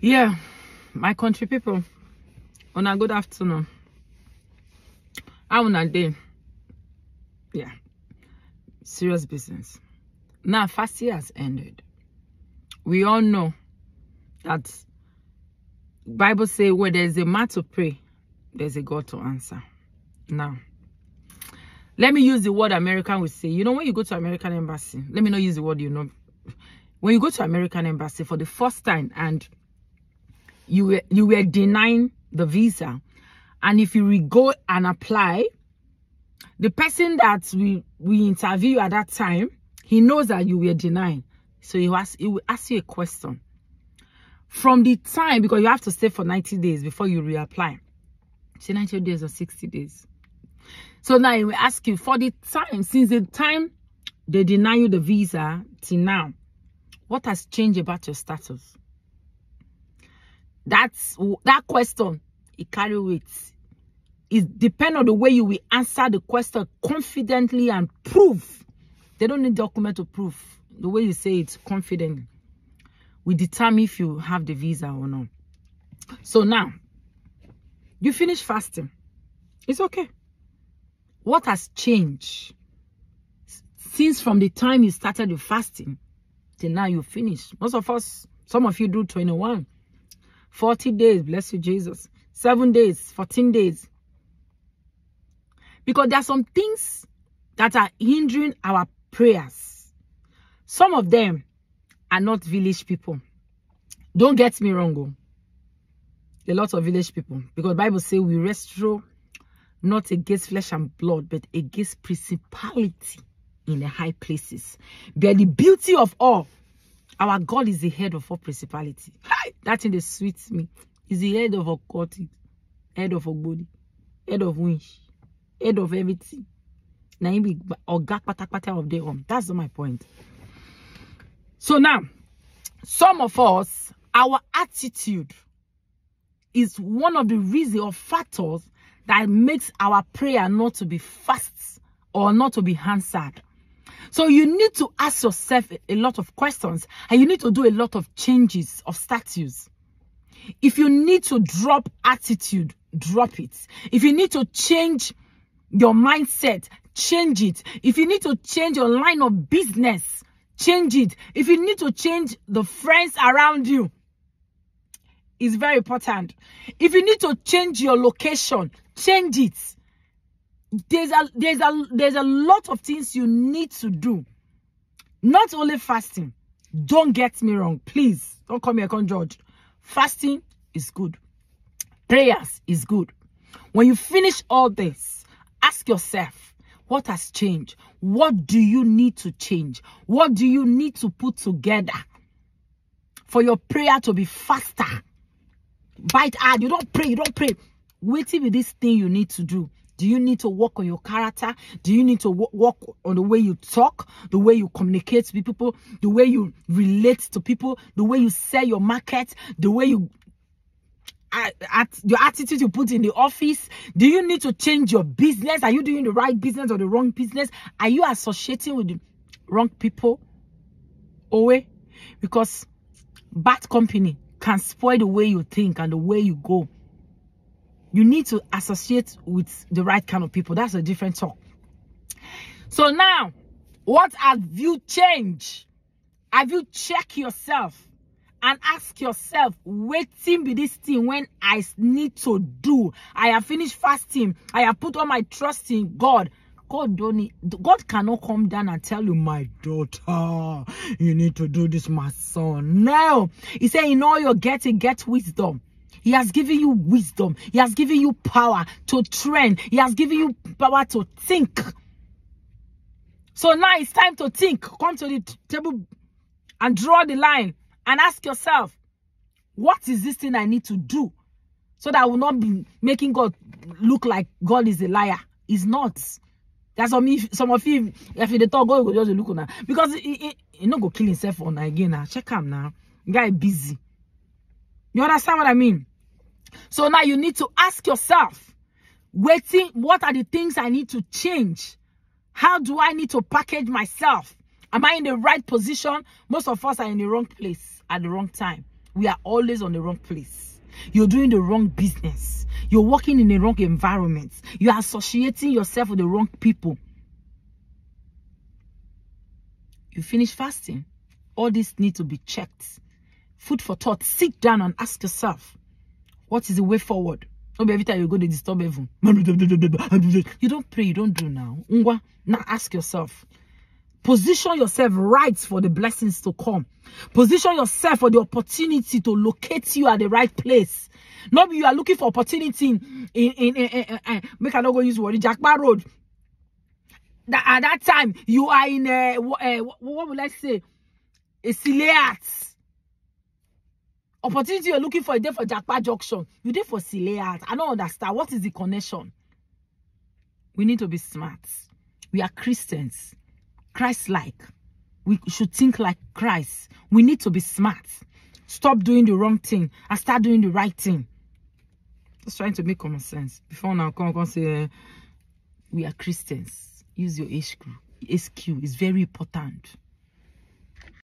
Yeah, my country people, on a good afternoon. How on a day? Yeah, serious business. Now, fast year has ended. We all know that Bible say where there's a man to pray, there's a God to answer. Now, let me use the word American will say. You know, when you go to American embassy, let me not use the word you know. When you go to American embassy for the first time and you were denying the visa, and if you go and apply, the person that we interview at that time, he knows that you were denying, so he will ask you a question. From the time, because you have to stay for 90 days before you reapply, say 90 days or 60 days. So now he will ask you, for the time, since the time they deny you the visa till now, what has changed about your status? That question, it carry weight. It depends on the way you will answer the question confidently and prove. They don't need document to prove. The way you say it confidently will determine if you have the visa or not. So now, you finish fasting. It's okay. What has changed since from the time you started your fasting till now you finish? Most of us, some of you do 21, 40 days, bless you Jesus, 7 days, 14 days. Because there are some things that are hindering our prayers. Some of them are not village people. Don't get me wrong, though. A lot of village people. Because the Bible says we wrestle not against flesh and blood, but against principality in the high places. But the beauty of all, our God is the head of all principality. That thing that sweets me. He's the head of occultic, head of body, head of winch, head of everything. Now he be pata of their own. That's not my point. So now, some of us, our attitude is one of the reasons or factors that makes our prayer not to be fast or not to be answered. So you need to ask yourself a lot of questions, and you need to do a lot of changes of status. If you need to drop attitude, drop it. If you need to change your mindset, change it. If you need to change your line of business, change it. If you need to change the friends around you, it's very important. If you need to change your location, change it. There's a lot of things you need to do. Not only fasting. Don't get me wrong. Please, don't come here, come judge. Fasting is good. Prayers is good. When you finish all this, ask yourself, what has changed? What do you need to change? What do you need to put together for your prayer to be faster? Bite hard. You don't pray. Waiting with this thing you need to do. Do you need to work on your character? Do you need to work on the way you talk, the way you communicate with people, the way you relate to people, the way you sell your market, the way you your attitude you put in the office? Do you need to change your business? Are you doing the right business or the wrong business? Are you associating with the wrong people? Away? Because bad company can spoil the way you think and the way you go. You need to associate with the right kind of people. That's a different talk. So now, what have you changed? Have you checked yourself and ask yourself, waiting be this thing when I need to do? I have finished fasting. I have put all my trust in God. God cannot come down and tell you, my daughter, you need to do this, my son. No. He said, in all you're getting, get wisdom. He has given you wisdom. He has given you power to train. He has given you power to think. So now it's time to think. Come to the table and draw the line and ask yourself, what is this thing I need to do so that I will not be making God look like God is a liar? He's not. That's some of you, if they talk, God will just look on that. Because he not go kill himself on again now. Check him now. Guy busy. You understand what I mean? So now you need to ask yourself, waiting, what are the things I need to change? How do I need to package myself? Am I in the right position? Most of us are in the wrong place at the wrong time. we are always on the wrong place. You're doing the wrong business. You're working in the wrong environment. You are associating yourself with the wrong people. You finish fasting. All this need to be checked. Food for thought. Sit down and ask yourself, what is the way forward? Not every time you go to disturb heaven. You don't pray, you don't do now. Now ask yourself. Position yourself right for the blessings to come. Position yourself for the opportunity to locate you at the right place. Not you are looking for opportunity in make I not go use the word Jackman Road. At that time you are in what would I say? A Sileat. Opportunity you're looking for a day for Jackman Junction. You there for Sileat. I don't understand. What is the connection? We need to be smart. We are Christians. Christ-like. We should think like Christ. We need to be smart. Stop doing the wrong thing and start doing the right thing. Just trying to make common sense. Before now, come say, we are Christians. Use your HQ. HQ is very important.